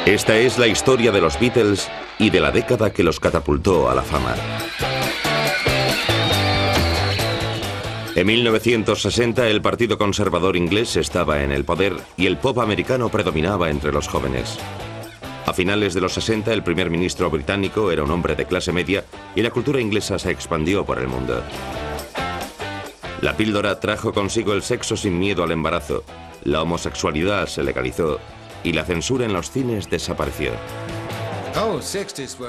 Esta es la historia de los Beatles y de la década que los catapultó a la fama. En 1960 el Partido Conservador inglés estaba en el poder y el pop americano predominaba entre los jóvenes. A finales de los 60 el primer ministro británico era un hombre de clase media y la cultura inglesa se expandió por el mundo. La píldora trajo consigo el sexo sin miedo al embarazo, la homosexualidad se legalizó y la censura en los cines desapareció.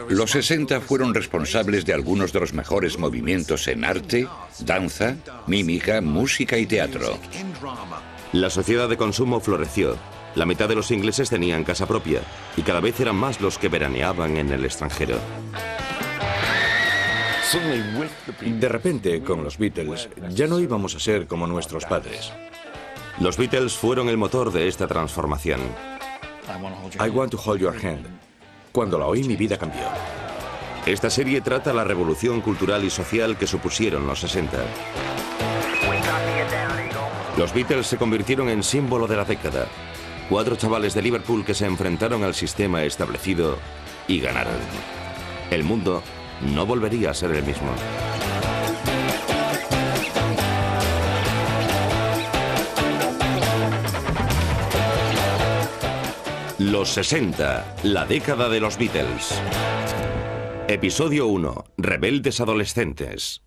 Los 60 fueron responsables de algunos de los mejores movimientos en arte, danza, mímica, música y teatro. La sociedad de consumo floreció. La mitad de los ingleses tenían casa propia y cada vez eran más los que veraneaban en el extranjero. De repente, con los Beatles, ya no íbamos a ser como nuestros padres. Los Beatles fueron el motor de esta transformación. I Want to Hold Your Hand. Cuando la oí, mi vida cambió. Esta serie trata la revolución cultural y social que supusieron los 60. Los Beatles se convirtieron en símbolo de la década. 4 chavales de Liverpool que se enfrentaron al sistema establecido y ganaron. El mundo no volvería a ser el mismo. Los 60, la década de los Beatles. Episodio 1. Rebeldes adolescentes.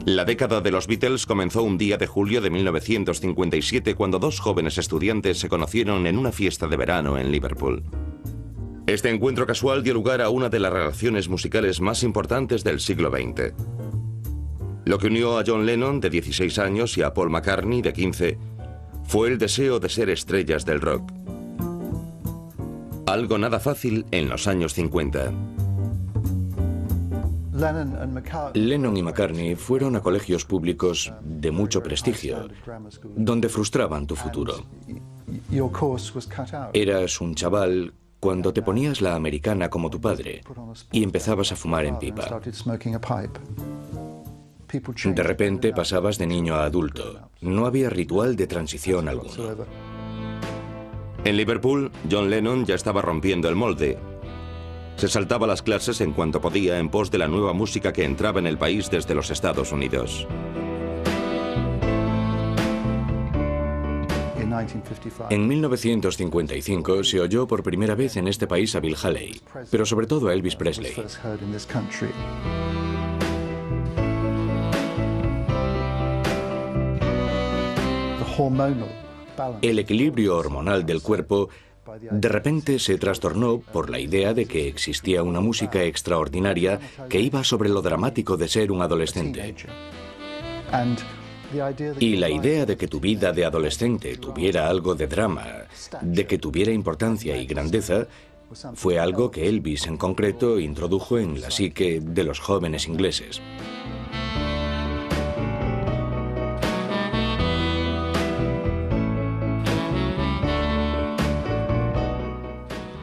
La década de los Beatles comenzó un día de julio de 1957 cuando 2 jóvenes estudiantes se conocieron en una fiesta de verano en Liverpool. Este encuentro casual dio lugar a una de las relaciones musicales más importantes del siglo XX. Lo que unió a John Lennon, de 16 años, y a Paul McCartney, de 15, fue el deseo de ser estrellas del rock. Algo nada fácil en los años 50. Lennon y McCartney fueron a colegios públicos de mucho prestigio, donde frustraban tu futuro. Eras un chaval cuando te ponías la americana como tu padre y empezabas a fumar en pipa. De repente pasabas de niño a adulto. No había ritual de transición alguno. En Liverpool, John Lennon ya estaba rompiendo el molde. Se saltaba las clases en cuanto podía en pos de la nueva música que entraba en el país desde los Estados Unidos. En 1955 se oyó por primera vez en este país a Bill Haley, pero sobre todo a Elvis Presley. El equilibrio hormonal del cuerpo de repente se trastornó por la idea de que existía una música extraordinaria que iba sobre lo dramático de ser un adolescente. Y la idea de que tu vida de adolescente tuviera algo de drama, de que tuviera importancia y grandeza, fue algo que Elvis en concreto introdujo en la psique de los jóvenes ingleses.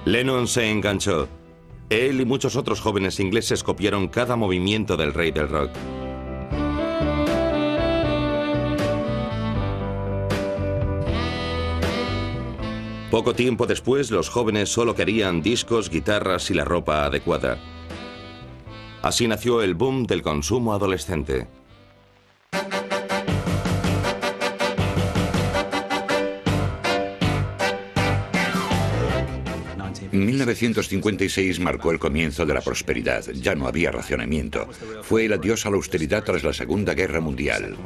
Lennon se enganchó. Él y muchos otros jóvenes ingleses copiaron cada movimiento del rey del rock. Poco tiempo después, los jóvenes solo querían discos, guitarras y la ropa adecuada. Así nació el boom del consumo adolescente. En 1956 marcó el comienzo de la prosperidad. Ya no había racionamiento. Fue el adiós a la austeridad tras la Segunda Guerra Mundial.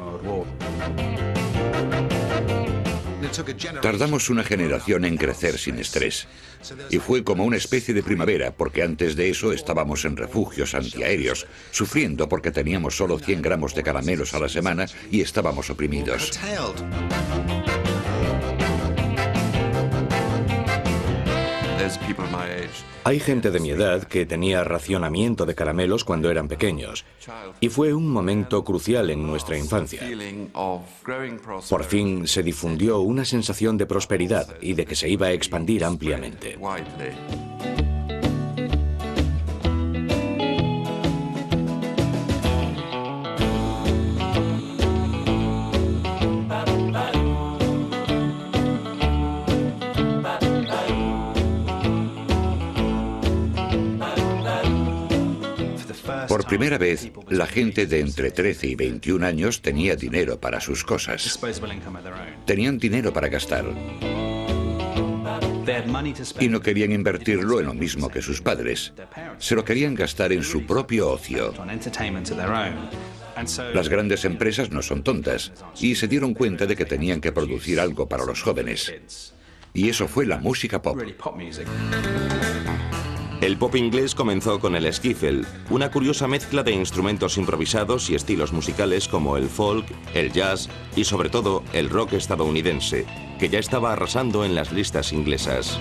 Tardamos una generación en crecer sin estrés. Y fue como una especie de primavera, porque antes de eso estábamos en refugios antiaéreos, sufriendo porque teníamos solo 100 gramos de caramelos a la semana y estábamos oprimidos. Hay gente de mi edad que tenía racionamiento de caramelos cuando eran pequeños, y fue un momento crucial en nuestra infancia. Por fin se difundió una sensación de prosperidad y de que se iba a expandir ampliamente. Por primera vez, la gente de entre 13 y 21 años tenía dinero para sus cosas. Tenían dinero para gastar. Y no querían invertirlo en lo mismo que sus padres. Se lo querían gastar en su propio ocio. Las grandes empresas no son tontas y se dieron cuenta de que tenían que producir algo para los jóvenes. Y eso fue la música pop. El pop inglés comenzó con el skiffle, una curiosa mezcla de instrumentos improvisados y estilos musicales como el folk, el jazz y sobre todo el rock estadounidense, que ya estaba arrasando en las listas inglesas.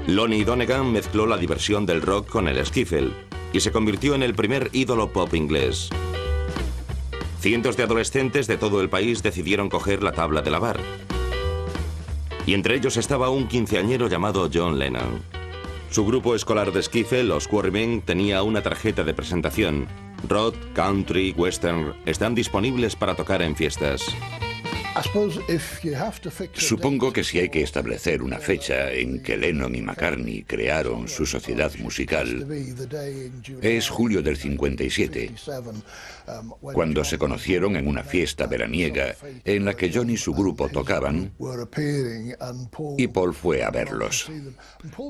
Lonnie Donegan mezcló la diversión del rock con el skiffle y se convirtió en el primer ídolo pop inglés. Cientos de adolescentes de todo el país decidieron coger la tabla de lavar. Y entre ellos estaba un quinceañero llamado John Lennon. Su grupo escolar de skiffle, los Quarrymen, tenía una tarjeta de presentación. Rock, country, western están disponibles para tocar en fiestas. Supongo que si hay que establecer una fecha en que Lennon y McCartney crearon su sociedad musical, es julio del 57, cuando se conocieron en una fiesta veraniega en la que John y su grupo tocaban y Paul fue a verlos.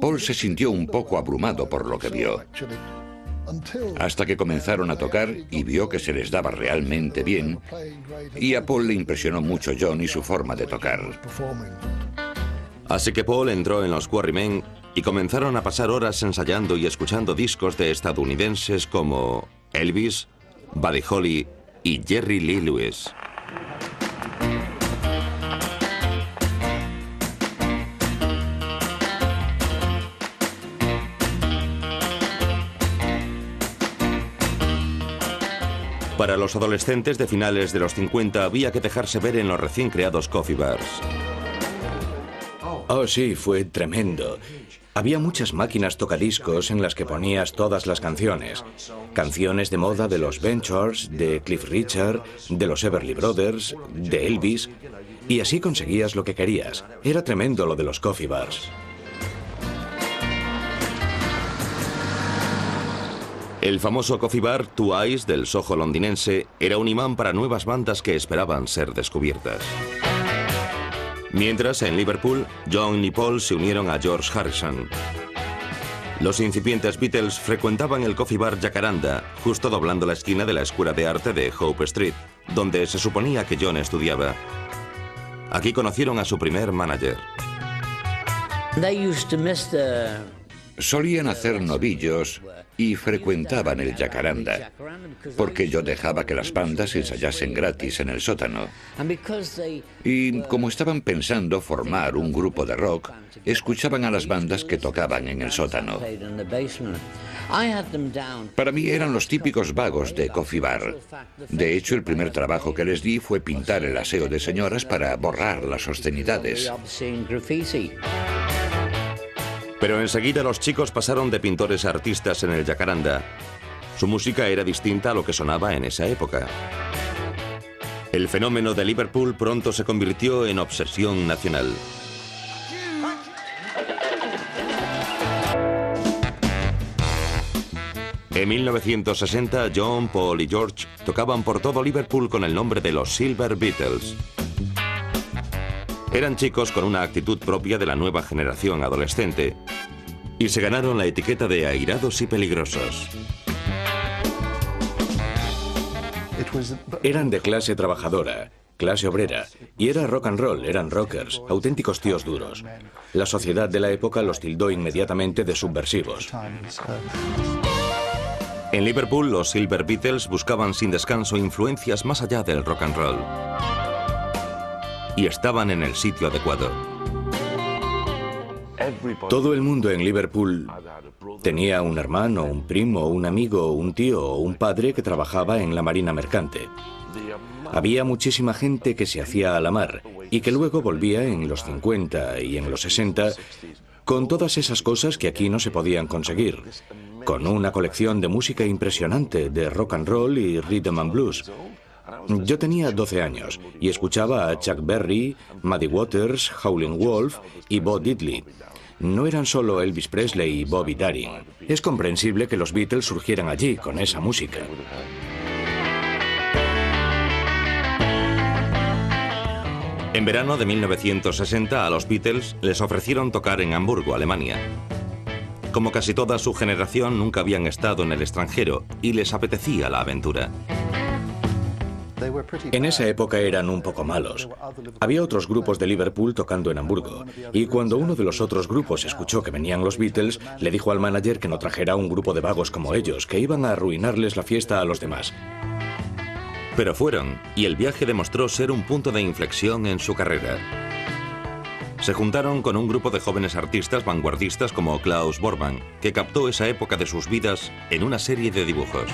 Paul se sintió un poco abrumado por lo que vio, hasta que comenzaron a tocar y vio que se les daba realmente bien, y a Paul le impresionó mucho John y su forma de tocar. Así que Paul entró en los Quarrymen y comenzaron a pasar horas ensayando y escuchando discos de estadounidenses como Elvis, Buddy Holly y Jerry Lee Lewis. Para los adolescentes de finales de los 50 había que dejarse ver en los recién creados coffee bars. Oh, sí, fue tremendo. Había muchas máquinas tocadiscos en las que ponías todas las canciones. Canciones de moda de los Ventures, de Cliff Richard, de los Everly Brothers, de Elvis. Y así conseguías lo que querías. Era tremendo lo de los coffee bars. El famoso coffee bar Two Eyes del Soho londinense era un imán para nuevas bandas que esperaban ser descubiertas. Mientras, en Liverpool, John y Paul se unieron a George Harrison. Los incipientes Beatles frecuentaban el coffee bar Jacaranda, justo doblando la esquina de la Escuela de Arte de Hope Street, donde se suponía que John estudiaba. Aquí conocieron a su primer manager. Solían hacer novillos y frecuentaban el Jacaranda, porque yo dejaba que las bandas ensayasen gratis en el sótano. Y como estaban pensando formar un grupo de rock, escuchaban a las bandas que tocaban en el sótano. Para mí eran los típicos vagos de coffee bar. De hecho, el primer trabajo que les di fue pintar el aseo de señoras para borrar las obscenidades. Pero enseguida los chicos pasaron de pintores a artistas en el Jacaranda. Su música era distinta a lo que sonaba en esa época. El fenómeno de Liverpool pronto se convirtió en obsesión nacional. En 1960, John, Paul y George tocaban por todo Liverpool con el nombre de los Silver Beatles. Eran chicos con una actitud propia de la nueva generación adolescente y se ganaron la etiqueta de airados y peligrosos. Eran de clase trabajadora, clase obrera, y era rock and roll, eran rockers, auténticos tíos duros. La sociedad de la época los tildó inmediatamente de subversivos. En Liverpool, los Silver Beatles buscaban sin descanso influencias más allá del rock and roll. Y estaban en el sitio adecuado. Todo el mundo en Liverpool tenía un hermano, un primo, un amigo, un tío o un padre que trabajaba en la marina mercante. Había muchísima gente que se hacía a la mar y que luego volvía en los 50 y en los 60 con todas esas cosas que aquí no se podían conseguir, con una colección de música impresionante de rock and roll y rhythm and blues. Yo tenía 12 años y escuchaba a Chuck Berry, Muddy Waters, Howlin' Wolf y Bo Diddley. no eran solo Elvis Presley y Bobby Darin. Es comprensible que los Beatles surgieran allí con esa música. En verano de 1960 a los Beatles les ofrecieron tocar en Hamburgo, Alemania. Como casi toda su generación nunca habían estado en el extranjero y les apetecía la aventura. En esa época eran un poco malos. Había otros grupos de Liverpool tocando en Hamburgo, y cuando uno de los otros grupos escuchó que venían los Beatles, le dijo al manager que no trajera un grupo de vagos como ellos, que iban a arruinarles la fiesta a los demás. Pero fueron, y el viaje demostró ser un punto de inflexión en su carrera. Se juntaron con un grupo de jóvenes artistas vanguardistas como Klaus Bormann, que captó esa época de sus vidas en una serie de dibujos.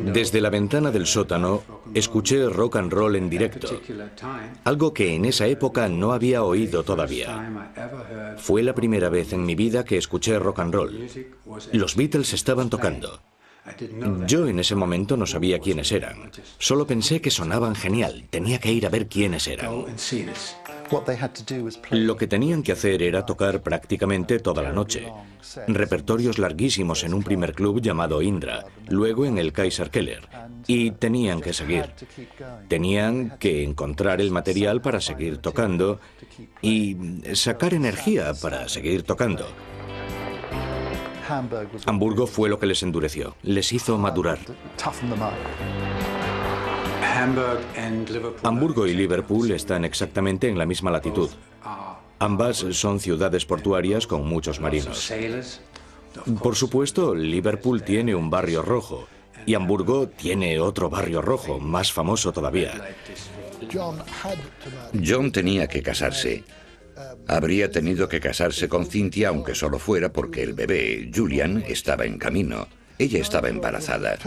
Desde la ventana del sótano, escuché rock and roll en directo, algo que en esa época no había oído todavía. Fue la primera vez en mi vida que escuché rock and roll. Los Beatles estaban tocando. Yo en ese momento no sabía quiénes eran. Solo pensé que sonaban genial. Tenía que ir a ver quiénes eran. Lo que tenían que hacer era tocar prácticamente toda la noche. Repertorios larguísimos en un primer club llamado Indra, luego en el Kaiser Keller. Y tenían que seguir. Tenían que encontrar el material para seguir tocando y sacar energía para seguir tocando. Hamburgo fue lo que les endureció, les hizo madurar. Hamburgo y Liverpool están exactamente en la misma latitud. Ambas son ciudades portuarias con muchos marinos. Por supuesto, Liverpool tiene un barrio rojo y Hamburgo tiene otro barrio rojo, más famoso todavía. John tenía que casarse. Habría tenido que casarse con Cynthia, aunque solo fuera porque el bebé, Julian, estaba en camino. Ella estaba embarazada.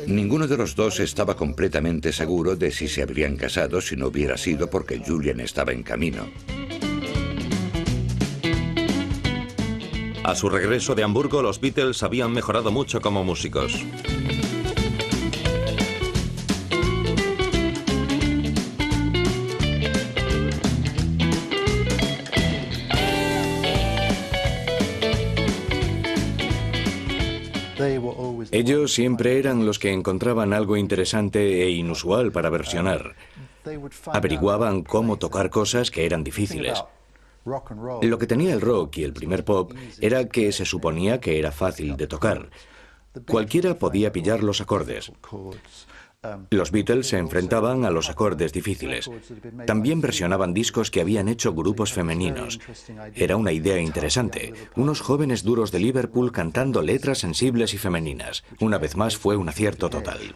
Ninguno de los dos estaba completamente seguro de si se habrían casado si no hubiera sido porque Julian estaba en camino. A su regreso de Hamburgo, los Beatles habían mejorado mucho como músicos. Ellos siempre eran los que encontraban algo interesante e inusual para versionar. Averiguaban cómo tocar cosas que eran difíciles. Lo que tenía el rock y el primer pop era que se suponía que era fácil de tocar. Cualquiera podía pillar los acordes. Los Beatles se enfrentaban a los acordes difíciles. También versionaban discos que habían hecho grupos femeninos. Era una idea interesante. Unos jóvenes duros de Liverpool cantando letras sensibles y femeninas. Una vez más fue un acierto total.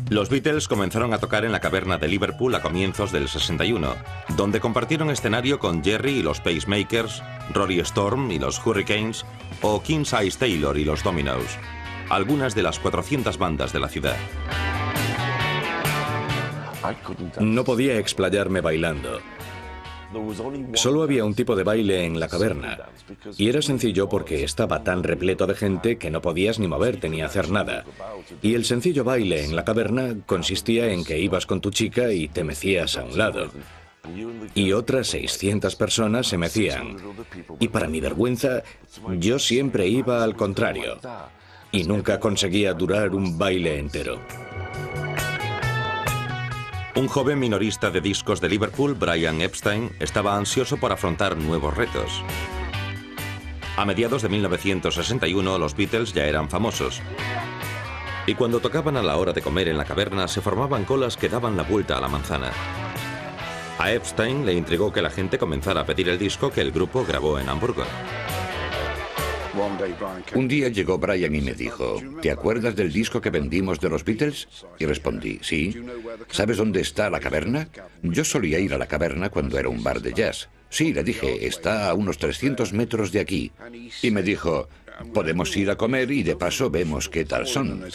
Los Beatles comenzaron a tocar en la caverna de Liverpool a comienzos del 61, donde compartieron escenario con Jerry y los Pacemakers, Rory Storm y los Hurricanes, o King Size Taylor y los Dominoes, algunas de las 400 bandas de la ciudad. No podía explayarme bailando. Solo había un tipo de baile en la caverna, y era sencillo porque estaba tan repleto de gente que no podías ni moverte ni hacer nada. Y el sencillo baile en la caverna consistía en que ibas con tu chica y te mecías a un lado. Y otras 600 personas se mecían. Y para mi vergüenza, yo siempre iba al contrario. Y nunca conseguía durar un baile entero. Un joven minorista de discos de Liverpool, Brian Epstein, estaba ansioso por afrontar nuevos retos. A mediados de 1961, los Beatles ya eran famosos. Y cuando tocaban a la hora de comer en la caverna, se formaban colas que daban la vuelta a la manzana. A Epstein le intrigó que la gente comenzara a pedir el disco que el grupo grabó en Hamburgo. Un día llegó Brian y me dijo, ¿te acuerdas del disco que vendimos de los Beatles? Y respondí, sí. ¿Sabes dónde está la caverna? Yo solía ir a la caverna cuando era un bar de jazz. Sí, le dije, está a unos 300 metros de aquí. Y me dijo, podemos ir a comer y de paso vemos qué tal son.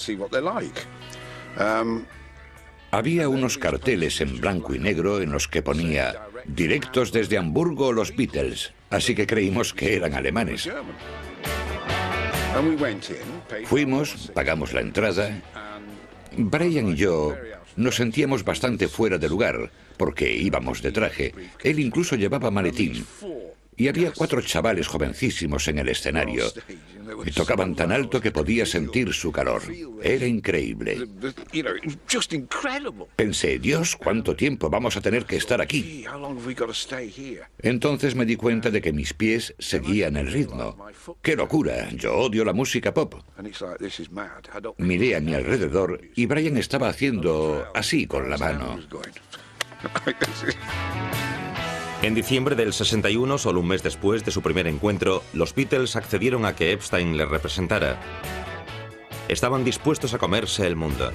Había unos carteles en blanco y negro en los que ponía, directos desde Hamburgo los Beatles. Así que creímos que eran alemanes. Fuimos, pagamos la entrada. Brian y yo nos sentíamos bastante fuera de lugar, porque íbamos de traje. Él incluso llevaba maletín. Y había 4 chavales jovencísimos en el escenario. Y tocaban tan alto que podía sentir su calor. Era increíble. Pensé, Dios, ¿cuánto tiempo vamos a tener que estar aquí? Entonces me di cuenta de que mis pies seguían el ritmo. ¡Qué locura! Yo odio la música pop. Miré a mi alrededor y Brian estaba haciendo así con la mano. En diciembre del 61, solo un mes después de su primer encuentro, los Beatles accedieron a que Epstein les representara. Estaban dispuestos a comerse el mundo.